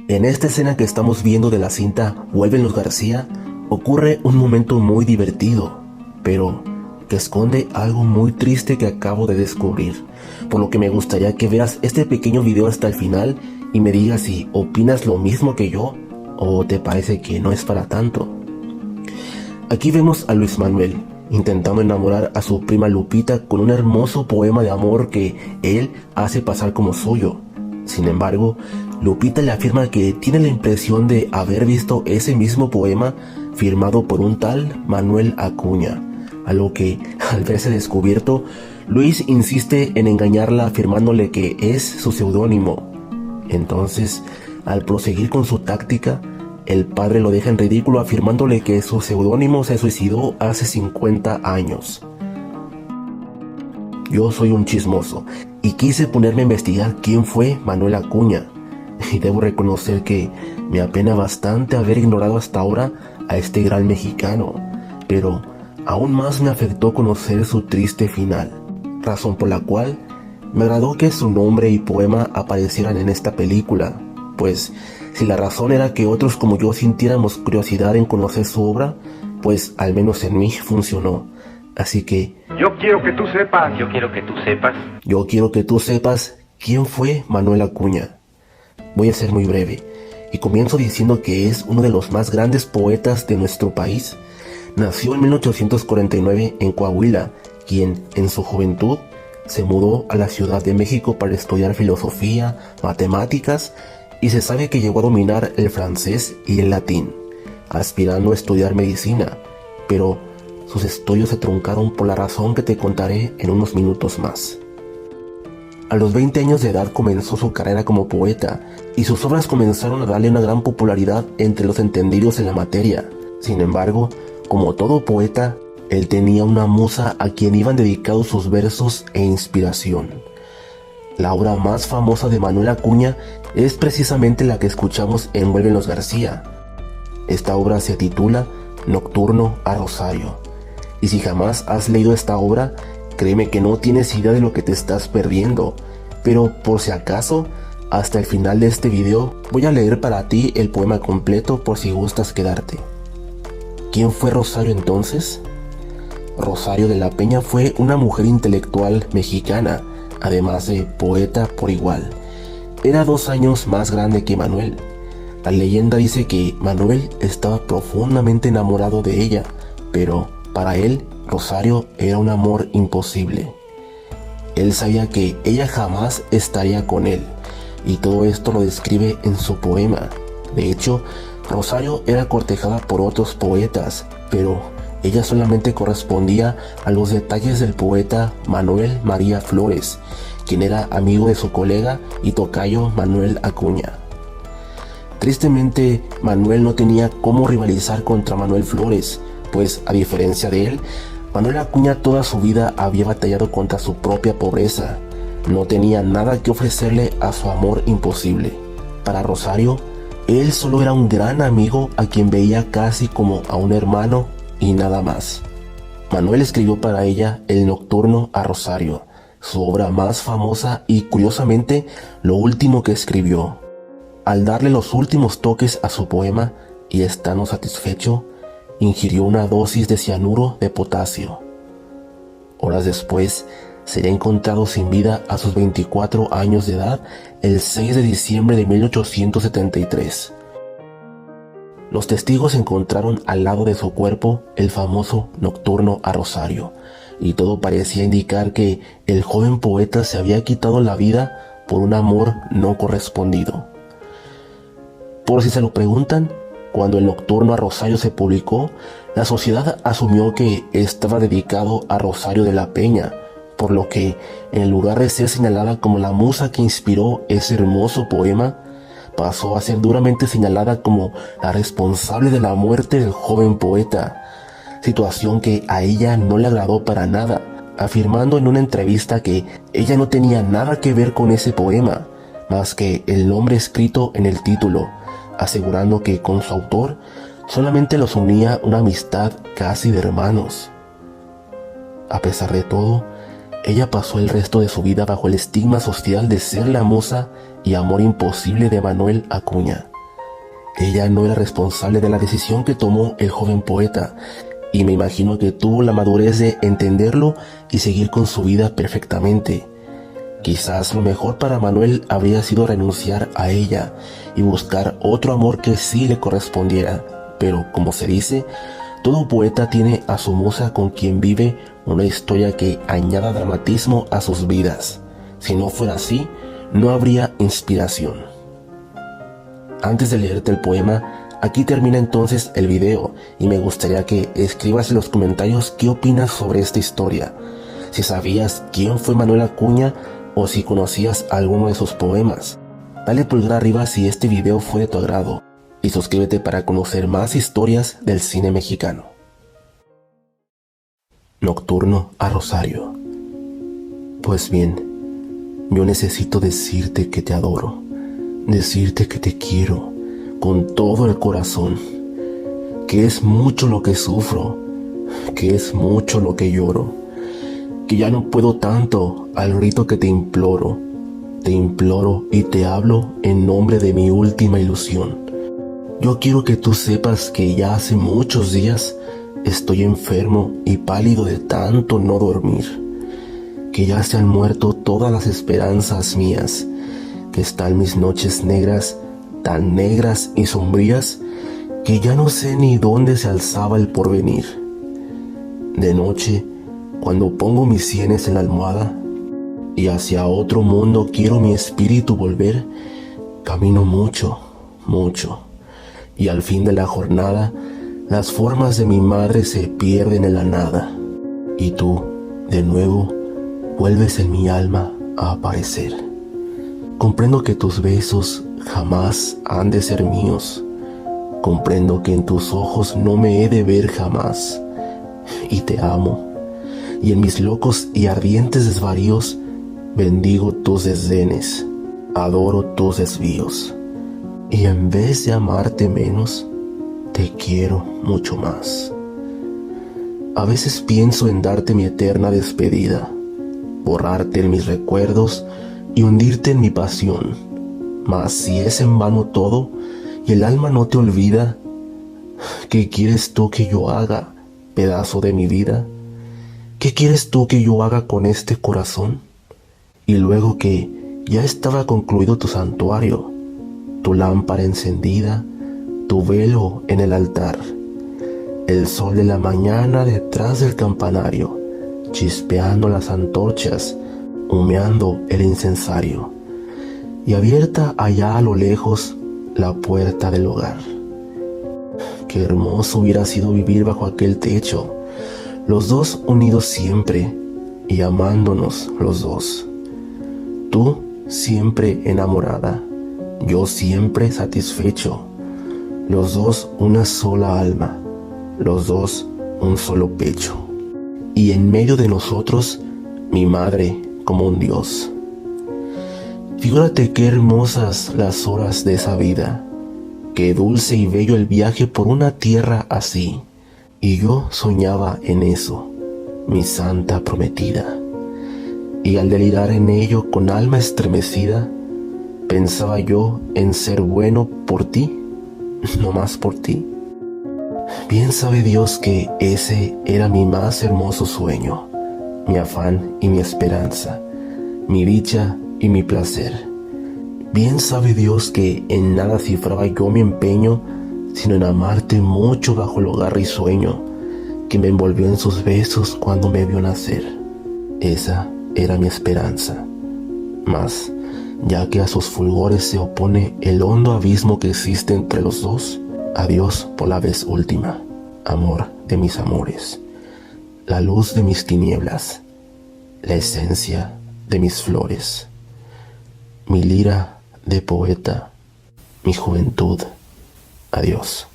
En esta escena que estamos viendo de la cinta Vuelven los García, ocurre un momento muy divertido, pero que esconde algo muy triste que acabo de descubrir, por lo que me gustaría que veas este pequeño video hasta el final y me digas si opinas lo mismo que yo o te parece que no es para tanto. Aquí vemos a Luis Manuel intentando enamorar a su prima Lupita con un hermoso poema de amor que él hace pasar como suyo. Sin embargo, Lupita le afirma que tiene la impresión de haber visto ese mismo poema firmado por un tal Manuel Acuña, a lo que, al verse descubierto, Luis insiste en engañarla afirmándole que es su seudónimo. Entonces, al proseguir con su táctica, el padre lo deja en ridículo afirmándole que su seudónimo se suicidó hace 50 años. Yo soy un chismoso y quise ponerme a investigar quién fue Manuel Acuña, y debo reconocer que me apena bastante haber ignorado hasta ahora a este gran mexicano, pero aún más me afectó conocer su triste final, razón por la cual me agradó que su nombre y poema aparecieran en esta película, pues si la razón era que otros como yo sintiéramos curiosidad en conocer su obra, pues al menos en mí funcionó. Así que yo quiero que tú sepas quién fue Manuel Acuña. Voy a ser muy breve y comienzo diciendo que es uno de los más grandes poetas de nuestro país. Nació en 1849 en Coahuila, quien en su juventud se mudó a la Ciudad de México para estudiar filosofía, matemáticas, y se sabe que llegó a dominar el francés y el latín, aspirando a estudiar medicina, pero sus estudios se truncaron por la razón que te contaré en unos minutos más. A los 20 años de edad comenzó su carrera como poeta, y sus obras comenzaron a darle una gran popularidad entre los entendidos en la materia. Sin embargo, como todo poeta, él tenía una musa a quien iban dedicados sus versos e inspiración. La obra más famosa de Manuel Acuña es precisamente la que escuchamos en Vuelven los García. Esta obra se titula Nocturno a Rosario, y si jamás has leído esta obra, créeme que no tienes idea de lo que te estás perdiendo, pero por si acaso, hasta el final de este video voy a leer para ti el poema completo por si gustas quedarte. ¿Quién fue Rosario entonces? Rosario de la Peña fue una mujer intelectual mexicana, además de poeta por igual. Era 2 años más grande que Manuel. La leyenda dice que Manuel estaba profundamente enamorado de ella, pero para él, Rosario era un amor imposible. Él sabía que ella jamás estaría con él, y todo esto lo describe en su poema. De hecho, Rosario era cortejada por otros poetas, pero ella solamente correspondía a los detalles del poeta Manuel María Flores, quien era amigo de su colega y tocayo Manuel Acuña. Tristemente, Manuel no tenía cómo rivalizar contra Manuel Flores, pues a diferencia de él, Manuel Acuña toda su vida había batallado contra su propia pobreza. No tenía nada que ofrecerle a su amor imposible. Para Rosario, él solo era un gran amigo a quien veía casi como a un hermano y nada más. Manuel escribió para ella el Nocturno a Rosario, su obra más famosa y curiosamente lo último que escribió. Al darle los últimos toques a su poema y estando satisfecho, ingirió una dosis de cianuro de potasio. Horas después, sería encontrado sin vida a sus 24 años de edad el 6 de diciembre de 1873. Los testigos encontraron al lado de su cuerpo el famoso Nocturno a Rosario, y todo parecía indicar que el joven poeta se había quitado la vida por un amor no correspondido. Por si se lo preguntan, cuando el Nocturno a Rosario se publicó, la sociedad asumió que estaba dedicado a Rosario de la Peña, por lo que, en lugar de ser señalada como la musa que inspiró ese hermoso poema, pasó a ser duramente señalada como la responsable de la muerte del joven poeta, situación que a ella no le agradó para nada, afirmando en una entrevista que ella no tenía nada que ver con ese poema, más que el nombre escrito en el título, asegurando que con su autor solamente los unía una amistad casi de hermanos. A pesar de todo, ella pasó el resto de su vida bajo el estigma social de ser la musa y amor imposible de Manuel Acuña. Ella no era responsable de la decisión que tomó el joven poeta, y me imagino que tuvo la madurez de entenderlo y seguir con su vida perfectamente. Quizás lo mejor para Manuel habría sido renunciar a ella y buscar otro amor que sí le correspondiera, pero como se dice, todo poeta tiene a su musa con quien vive una historia que añada dramatismo a sus vidas. Si no fuera así, no habría inspiración. Antes de leerte el poema, aquí termina entonces el video y me gustaría que escribas en los comentarios qué opinas sobre esta historia. Si sabías quién fue Manuel Acuña o si conocías alguno de sus poemas. Dale pulgar arriba si este video fue de tu agrado y suscríbete para conocer más historias del cine mexicano. Nocturno a Rosario. Pues bien, yo necesito decirte que te adoro, decirte que te quiero con todo el corazón, que es mucho lo que sufro, que es mucho lo que lloro, que ya no puedo tanto al grito que te imploro y te hablo en nombre de mi última ilusión. Yo quiero que tú sepas que ya hace muchos días estoy enfermo y pálido de tanto no dormir, que ya se han muerto todas las esperanzas mías, que están mis noches negras, tan negras y sombrías, que ya no sé ni dónde se alzaba el porvenir. De noche, cuando pongo mis sienes en la almohada y hacia otro mundo quiero mi espíritu volver, camino mucho, mucho, y al fin de la jornada las formas de mi madre se pierden en la nada, y tú, de nuevo, vuelves en mi alma a aparecer. Comprendo que tus besos jamás han de ser míos, comprendo que en tus ojos no me he de ver jamás, y te amo, y en mis locos y ardientes desvaríos bendigo tus desdenes, adoro tus desvíos, y en vez de amarte menos, te quiero mucho más. A veces pienso en darte mi eterna despedida, borrarte en mis recuerdos y hundirte en mi pasión, mas si es en vano todo y el alma no te olvida, ¿qué quieres tú que yo haga, pedazo de mi vida? ¿Qué quieres tú que yo haga con este corazón? Y luego que ya estaba concluido tu santuario, tu lámpara encendida, tu velo en el altar, el sol de la mañana detrás del campanario, chispeando las antorchas, humeando el incensario, y abierta allá a lo lejos la puerta del hogar. Qué hermoso hubiera sido vivir bajo aquel techo, los dos unidos siempre y amándonos los dos. Tú siempre enamorada, yo siempre satisfecho, los dos una sola alma, los dos un solo pecho, y en medio de nosotros mi madre como un dios. Figúrate qué hermosas las horas de esa vida, qué dulce y bello el viaje por una tierra así, y yo soñaba en eso, mi santa prometida, y al delirar en ello con alma estremecida, pensaba yo en ser bueno por ti, no más por ti. Bien sabe Dios que ese era mi más hermoso sueño, mi afán y mi esperanza, mi dicha y mi placer. Bien sabe Dios que en nada cifraba yo mi empeño, sino en amarte mucho bajo el hogar risueño que me envolvió en sus besos cuando me vio nacer. Esa era mi esperanza. Mas, ya que a sus fulgores se opone el hondo abismo que existe entre los dos, adiós por la vez última, amor de mis amores, la luz de mis tinieblas, la esencia de mis flores, mi lira de poeta, mi juventud, adiós.